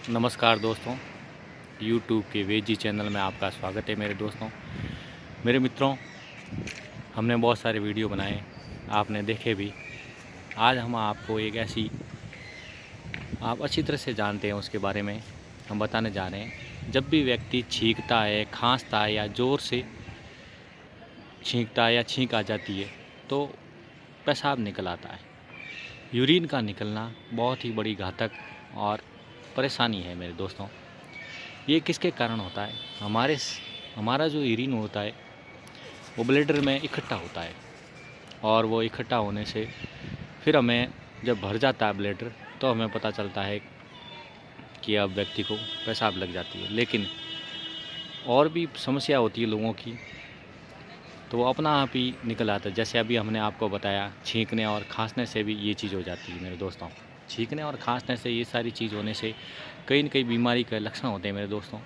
नमस्कार दोस्तों, यूट्यूब के वेजी चैनल में आपका स्वागत है। मेरे दोस्तों, मेरे मित्रों, हमने बहुत सारे वीडियो बनाए, आपने देखे भी। आज हम आपको एक ऐसी, आप अच्छी तरह से जानते हैं उसके बारे में हम बताने जा रहे हैं। जब भी व्यक्ति छींकता है, खांसता है या ज़ोर से छींकता है या छींक आ जाती है तो पेशाब निकल आता है। यूरिन का निकलना बहुत ही बड़ी घातक और परेशानी है मेरे दोस्तों। ये किसके कारण होता है? हमारा जो यूरिन होता है वो ब्लैडर में इकट्ठा होता है, और वो इकट्ठा होने से फिर हमें जब भर जाता है ब्लैडर तो हमें पता चलता है कि अब व्यक्ति को पेशाब लग जाती है। लेकिन और भी समस्या होती है लोगों की, तो वो अपना आप ही निकल आता है। जैसे अभी हमने आपको बताया, छींकने और खांसने से भी ये चीज़ हो जाती है मेरे दोस्तों। छींकने और खांसने से, ये सारी चीज़ होने से कई न कई बीमारी के लक्षण होते हैं मेरे दोस्तों।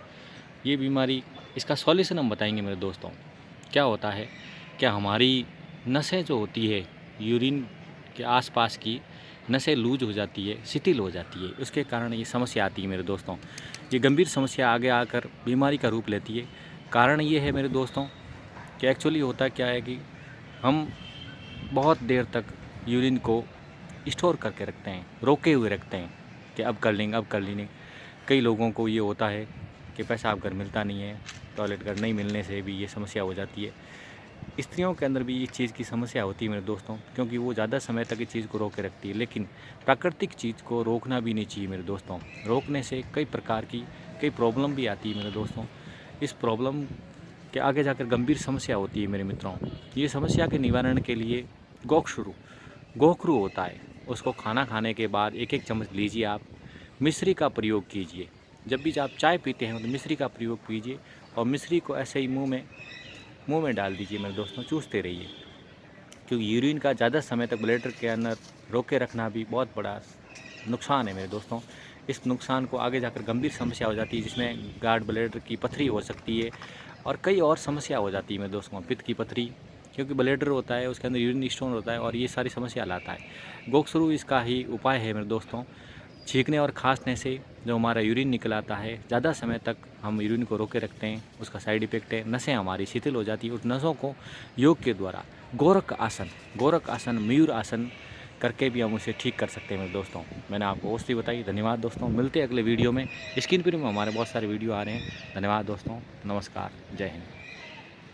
ये बीमारी, इसका सॉल्यूशन हम बताएंगे मेरे दोस्तों। क्या होता है, क्या हमारी नसें जो होती है, यूरिन के आसपास की नसें लूज हो जाती है, शिथिल हो जाती है, उसके कारण ये समस्या आती है मेरे दोस्तों। ये गंभीर समस्या आगे आकर बीमारी का रूप लेती है। कारण ये है मेरे दोस्तों कि एक्चुअली होता क्या है कि हम बहुत देर तक यूरिन को स्टोर करके रखते हैं, रोके हुए रखते हैं कि अब कर लेंगे, अब कर लेंगे। कई लोगों को ये होता है कि पेशाब घर मिलता नहीं है, टॉयलेट घर नहीं मिलने से भी ये समस्या हो जाती है। स्त्रियों के अंदर भी इस चीज़ की समस्या होती है मेरे दोस्तों, क्योंकि वो ज़्यादा समय तक इस चीज़ को रोके रखती है। लेकिन प्राकृतिक चीज़ को रोकना भी नहीं चाहिए मेरे दोस्तों। रोकने से कई प्रकार की कई प्रॉब्लम भी आती है मेरे दोस्तों। इस प्रॉब्लम के आगे जाकर गंभीर समस्या होती है मेरे मित्रों। ये समस्या के निवारण के लिए गोखरू होता है, उसको खाना खाने के बाद एक एक चम्मच लीजिए। आप मिश्री का प्रयोग कीजिए। जब भी आप चाय पीते हैं तो मिश्री का प्रयोग कीजिए, और मिश्री को ऐसे ही मुंह में डाल दीजिए मेरे दोस्तों, चूसते रहिए। क्योंकि यूरिन का ज़्यादा समय तक ब्लैडर के अंदर रोके रखना भी बहुत बड़ा नुकसान है मेरे दोस्तों। इस नुकसान को आगे जाकर गंभीर समस्या हो जाती है, जिसमें गार्ड ब्लैडर की पथरी हो सकती है, और कई और समस्या हो जाती है मेरे दोस्तों। पित्त की पथरी, क्योंकि ब्लैडर होता है, उसके अंदर यूरिन स्टोन होता है, और ये सारी समस्या लाता है। गोखरू इसका ही उपाय है मेरे दोस्तों। छींकने और खांसने से जो हमारा यूरिन निकल आता है, ज़्यादा समय तक हम यूरिन को रोके रखते हैं, उसका साइड इफेक्ट है, नसें हमारी शिथिल हो जाती है। उस नसों को योग के द्वारा गोरख आसन, मयूर आसन करके भी हम उसे ठीक कर सकते हैं मेरे दोस्तों। मैंने आपको औषधि बताई। धन्यवाद दोस्तों, मिलते हैं अगले वीडियो में। स्क्रीन पर हमारे बहुत सारे वीडियो आ रहे हैं। धन्यवाद दोस्तों, नमस्कार, जय हिंद।